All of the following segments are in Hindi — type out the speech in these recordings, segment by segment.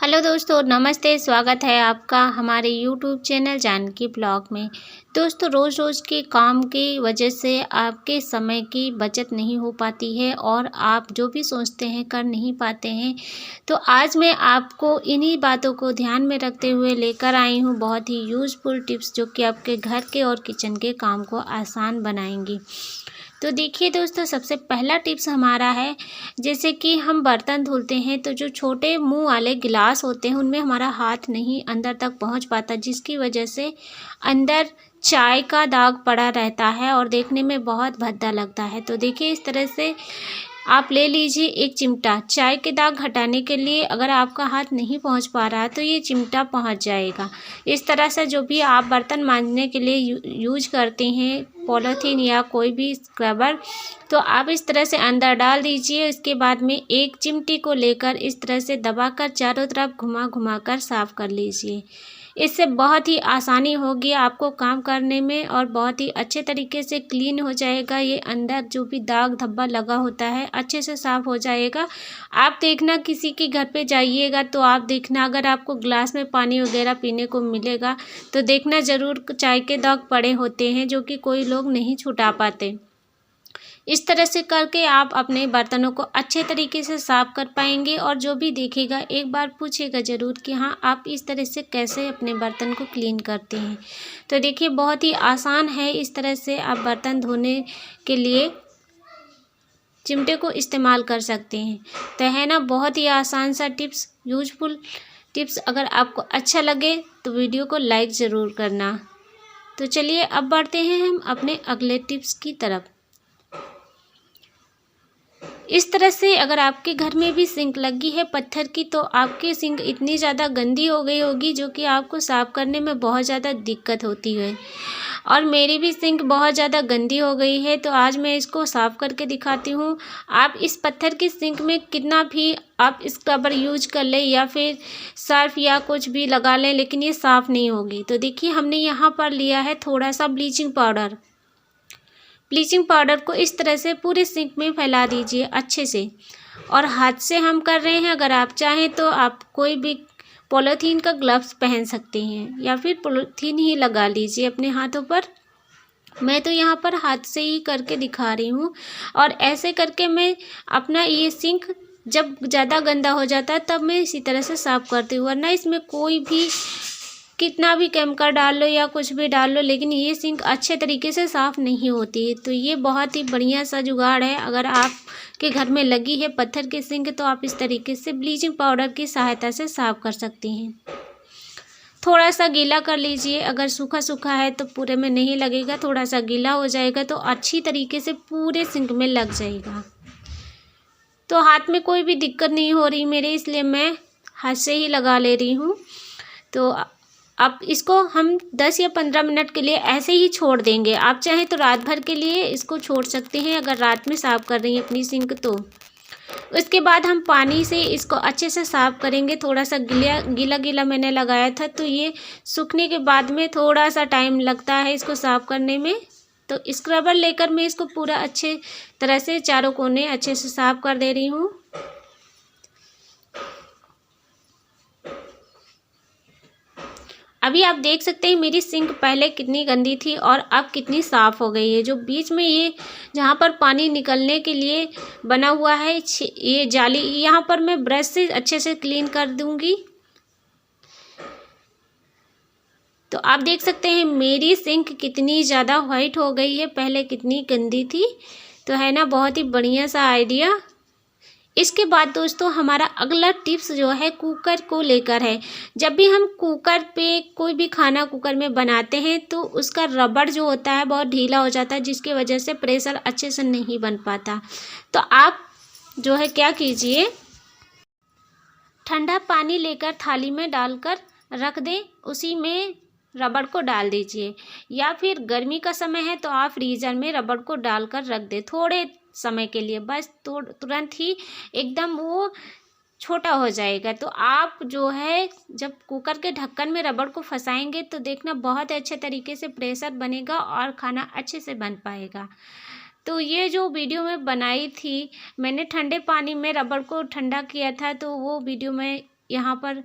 हेलो दोस्तों, नमस्ते। स्वागत है आपका हमारे यूट्यूब चैनल जानकी ब्लॉग में। दोस्तों, रोज़ के काम की वजह से आपके समय की बचत नहीं हो पाती है और आप जो भी सोचते हैं कर नहीं पाते हैं। तो आज मैं आपको इन्हीं बातों को ध्यान में रखते हुए लेकर आई हूँ बहुत ही यूज़फुल टिप्स, जो कि आपके घर के और किचन के काम को आसान बनाएंगी। तो देखिए दोस्तों, सबसे पहला टिप्स हमारा है, जैसे कि हम बर्तन धुलते हैं तो जो छोटे मुंह वाले गिलास होते हैं उनमें हमारा हाथ नहीं अंदर तक पहुंच पाता, जिसकी वजह से अंदर चाय का दाग पड़ा रहता है और देखने में बहुत भद्दा लगता है। तो देखिए, इस तरह से आप ले लीजिए एक चिमटा। चाय के दाग हटाने के लिए अगर आपका हाथ नहीं पहुंच पा रहा है तो ये चिमटा पहुंच जाएगा। इस तरह से जो भी आप बर्तन मांजने के लिए यूज करते हैं, पॉलीथीन या कोई भी स्क्रबर, तो आप इस तरह से अंदर डाल दीजिए। इसके बाद में एक चिमटी को लेकर इस तरह से दबाकर चारों तरफ घुमा घुमा कर साफ कर लीजिए। इससे बहुत ही आसानी होगी आपको काम करने में और बहुत ही अच्छे तरीके से क्लीन हो जाएगा। ये अंदर जो भी दाग धब्बा लगा होता है अच्छे से साफ हो जाएगा। आप देखना, किसी के घर पे जाइएगा तो आप देखना, अगर आपको ग्लास में पानी वगैरह पीने को मिलेगा तो देखना ज़रूर चाय के दाग पड़े होते हैं, जो कि कोई लोग नहीं छुटा पाते। इस तरह से करके आप अपने बर्तनों को अच्छे तरीके से साफ कर पाएंगे और जो भी देखेगा एक बार पूछेगा ज़रूर कि हाँ, आप इस तरह से कैसे अपने बर्तन को क्लीन करते हैं। तो देखिए, बहुत ही आसान है। इस तरह से आप बर्तन धोने के लिए चिमटे को इस्तेमाल कर सकते हैं। तो है ना, बहुत ही आसान सा टिप्स, यूजफुल टिप्स। अगर आपको अच्छा लगे तो वीडियो को लाइक ज़रूर करना। तो चलिए अब बढ़ते हैं हम अपने अगले टिप्स की तरफ। इस तरह से अगर आपके घर में भी सिंक लगी है पत्थर की, तो आपकी सिंक इतनी ज़्यादा गंदी हो गई होगी जो कि आपको साफ़ करने में बहुत ज़्यादा दिक्कत होती है। और मेरी भी सिंक बहुत ज़्यादा गंदी हो गई है, तो आज मैं इसको साफ़ करके दिखाती हूँ। आप इस पत्थर की सिंक में कितना भी आप स्क्रबर यूज कर लें या फिर सर्फ या कुछ भी लगा लें, लेकिन ये साफ़ नहीं होगी। तो देखिए, हमने यहाँ पर लिया है थोड़ा सा ब्लीचिंग पाउडर। ब्लीचिंग पाउडर को इस तरह से पूरे सिंक में फैला दीजिए अच्छे से, और हाथ से हम कर रहे हैं। अगर आप चाहें तो आप कोई भी पॉलीथीन का ग्लव्स पहन सकते हैं या फिर पॉलीथीन ही लगा लीजिए अपने हाथों पर। मैं तो यहाँ पर हाथ से ही करके दिखा रही हूँ। और ऐसे करके मैं अपना ये सिंक जब ज़्यादा गंदा हो जाता है तब मैं इसी तरह से साफ़ करती हूँ, वरना इसमें कोई भी कितना भी केमिकल डाल लो या कुछ भी डाल लो, लेकिन ये सिंक अच्छे तरीके से साफ़ नहीं होती है। तो ये बहुत ही बढ़िया सा जुगाड़ है। अगर आपके घर में लगी है पत्थर की सिंक तो आप इस तरीके से ब्लीचिंग पाउडर की सहायता से साफ़ कर सकती हैं। थोड़ा सा गीला कर लीजिए, अगर सूखा सूखा है तो पूरे में नहीं लगेगा, थोड़ा सा गीला हो जाएगा तो अच्छी तरीके से पूरे सिंक में लग जाएगा। तो हाथ में कोई भी दिक्कत नहीं हो रही मेरे, इसलिए मैं हाथ से ही लगा ले रही हूँ। तो अब इसको हम 10 या 15 मिनट के लिए ऐसे ही छोड़ देंगे। आप चाहें तो रात भर के लिए इसको छोड़ सकते हैं, अगर रात में साफ़ कर रही हैं अपनी सिंक तो। उसके बाद हम पानी से इसको अच्छे से साफ़ करेंगे। थोड़ा सा गीला गीला मैंने लगाया था, तो ये सूखने के बाद में थोड़ा सा टाइम लगता है इसको साफ़ करने में। तो स्क्रबर लेकर मैं इसको पूरा अच्छे तरह से चारों कोने अच्छे से साफ़ कर दे रही हूँ। अभी आप देख सकते हैं मेरी सिंक पहले कितनी गंदी थी और अब कितनी साफ़ हो गई है। जो बीच में ये जहाँ पर पानी निकलने के लिए बना हुआ है ये जाली, यहाँ पर मैं ब्रश से अच्छे से क्लीन कर दूँगी। तो आप देख सकते हैं मेरी सिंक कितनी ज़्यादा वाइट हो गई है, पहले कितनी गंदी थी। तो है ना, बहुत ही बढ़िया सा आइडिया। इसके बाद दोस्तों, हमारा अगला टिप्स जो है कुकर को लेकर है। जब भी हम कुकर पे कोई भी खाना कुकर में बनाते हैं तो उसका रबड़ जो होता है बहुत ढीला हो जाता है, जिसकी वजह से प्रेशर अच्छे से नहीं बन पाता। तो आप जो है क्या कीजिए, ठंडा पानी लेकर थाली में डालकर रख दें, उसी में रबड़ को डाल दीजिए। या फिर गर्मी का समय है तो आप फ्रीज़र में रबड़ को डालकर रख दें थोड़े समय के लिए, बस तो तुरंत ही एकदम वो छोटा हो जाएगा। तो आप जो है जब कुकर के ढक्कन में रबड़ को फंसाएंगे तो देखना बहुत अच्छे तरीके से प्रेशर बनेगा और खाना अच्छे से बन पाएगा। तो ये जो वीडियो मैं बनाई थी, मैंने ठंडे पानी में रबड़ को ठंडा किया था, तो वो वीडियो मैं यहाँ पर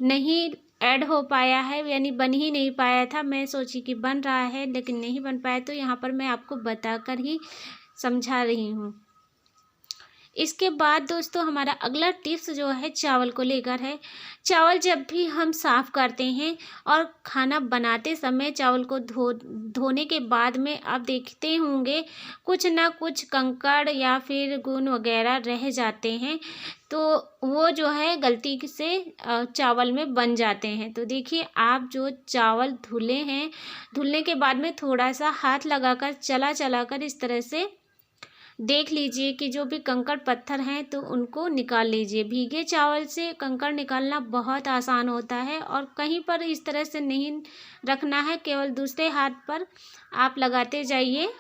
नहीं ऐड हो पाया है, यानी बन ही नहीं पाया था। मैं सोची कि बन रहा है लेकिन नहीं बन पाया, तो यहाँ पर मैं आपको बताकर ही समझा रही हूँ। इसके बाद दोस्तों हमारा अगला टिप्स जो है चावल को लेकर है। चावल जब भी हम साफ़ करते हैं और खाना बनाते समय चावल को धोने के बाद में आप देखते होंगे कुछ ना कुछ कंकड़ या फिर घुन वगैरह रह जाते हैं, तो वो जो है गलती से चावल में बन जाते हैं। तो देखिए, आप जो चावल धुले हैं, धुलने के बाद में थोड़ा सा हाथ लगाकर चला कर इस तरह से देख लीजिए कि जो भी कंकड़ पत्थर हैं तो उनको निकाल लीजिए। भीगे चावल से कंकड़ निकालना बहुत आसान होता है, और कहीं पर इस तरह से नहीं रखना है, केवल दूसरे हाथ पर आप लगाते जाइए,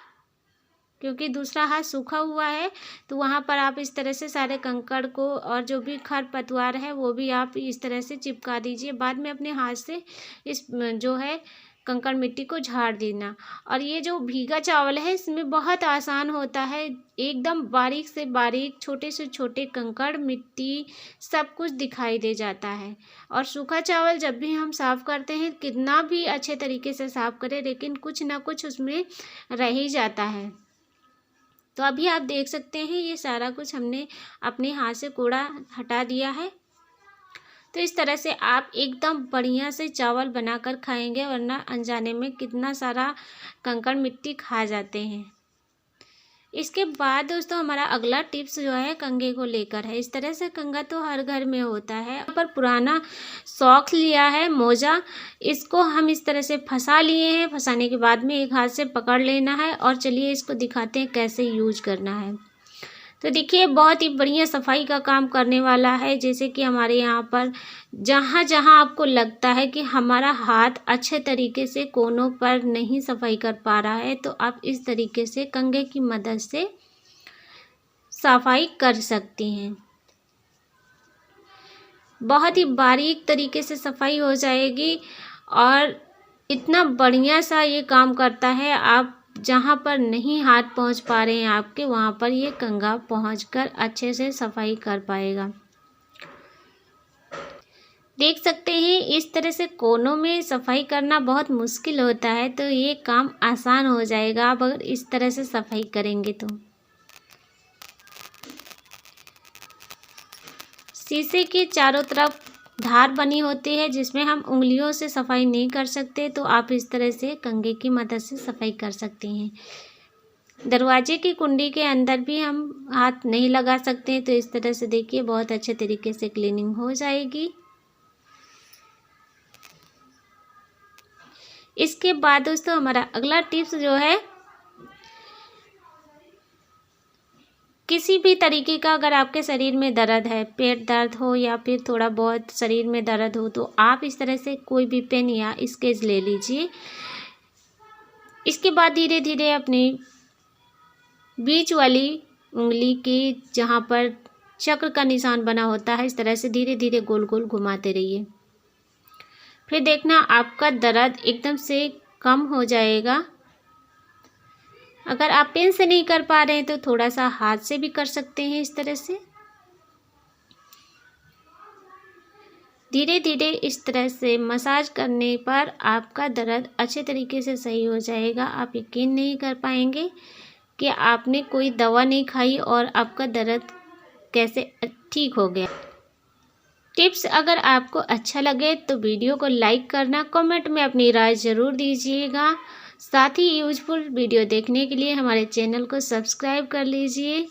क्योंकि दूसरा हाथ सूखा हुआ है तो वहाँ पर आप इस तरह से सारे कंकड़ को और जो भी खरपतवार है वो भी आप इस तरह से चिपका दीजिए। बाद में अपने हाथ से इस जो है कंकड़ मिट्टी को झाड़ देना। और ये जो भीगा चावल है इसमें बहुत आसान होता है, एकदम बारीक से बारीक, छोटे से छोटे कंकड़ मिट्टी सब कुछ दिखाई दे जाता है। और सूखा चावल जब भी हम साफ़ करते हैं, कितना भी अच्छे तरीके से साफ़ करें लेकिन कुछ ना कुछ उसमें रह ही जाता है। तो अभी आप देख सकते हैं ये सारा कुछ हमने अपने हाथ से कूड़ा हटा दिया है। तो इस तरह से आप एकदम बढ़िया से चावल बनाकर खाएंगे, वरना अनजाने में कितना सारा कंकड़ मिट्टी खा जाते हैं। इसके बाद दोस्तों हमारा अगला टिप्स जो है कंघे को लेकर है। इस तरह से कंघा तो हर घर में होता है। यहाँ पर पुराना सॉक्स लिया है, मोजा, इसको हम इस तरह से फंसा लिए हैं। फंसाने के बाद में एक हाथ से पकड़ लेना है, और चलिए इसको दिखाते हैं कैसे यूज करना है। तो देखिए, बहुत ही बढ़िया सफाई का काम करने वाला है। जैसे कि हमारे यहाँ पर जहाँ जहाँ आपको लगता है कि हमारा हाथ अच्छे तरीके से कोनों पर नहीं सफाई कर पा रहा है, तो आप इस तरीके से कंघे की मदद से सफाई कर सकती हैं। बहुत ही बारीक तरीके से सफाई हो जाएगी, और इतना बढ़िया सा ये काम करता है। आप जहाँ पर नहीं हाथ पहुँच पा रहे हैं आपके, वहाँ पर ये कंघा पहुँचकर अच्छे से सफाई कर पाएगा। देख सकते हैं इस तरह से कोनों में सफाई करना बहुत मुश्किल होता है, तो ये काम आसान हो जाएगा आप अगर इस तरह से सफाई करेंगे तो। शीशे के चारों तरफ धार बनी होती है जिसमें हम उंगलियों से सफाई नहीं कर सकते, तो आप इस तरह से कंघे की मदद से सफाई कर सकती हैं। दरवाजे की कुंडी के अंदर भी हम हाथ नहीं लगा सकते हैं, तो इस तरह से देखिए बहुत अच्छे तरीके से क्लीनिंग हो जाएगी। इसके बाद दोस्तों हमारा अगला टिप्स जो है, किसी भी तरीके का अगर आपके शरीर में दर्द है, पेट दर्द हो या फिर थोड़ा बहुत शरीर में दर्द हो, तो आप इस तरह से कोई भी पेन या स्केच ले लीजिए। इसके बाद धीरे धीरे अपनी बीच वाली उंगली की जहाँ पर चक्र का निशान बना होता है, इस तरह से धीरे धीरे गोल गोल घुमाते रहिए। फिर देखना आपका दर्द एकदम से कम हो जाएगा। अगर आप पेन से नहीं कर पा रहे हैं तो थोड़ा सा हाथ से भी कर सकते हैं। इस तरह से धीरे धीरे इस तरह से मसाज करने पर आपका दर्द अच्छे तरीके से सही हो जाएगा। आप यकीन नहीं कर पाएंगे कि आपने कोई दवा नहीं खाई और आपका दर्द कैसे ठीक हो गया। टिप्स अगर आपको अच्छा लगे तो वीडियो को लाइक करना, कमेंट में अपनी राय ज़रूर दीजिएगा। साथ ही यूजफुल वीडियो देखने के लिए हमारे चैनल को सब्सक्राइब कर लीजिए।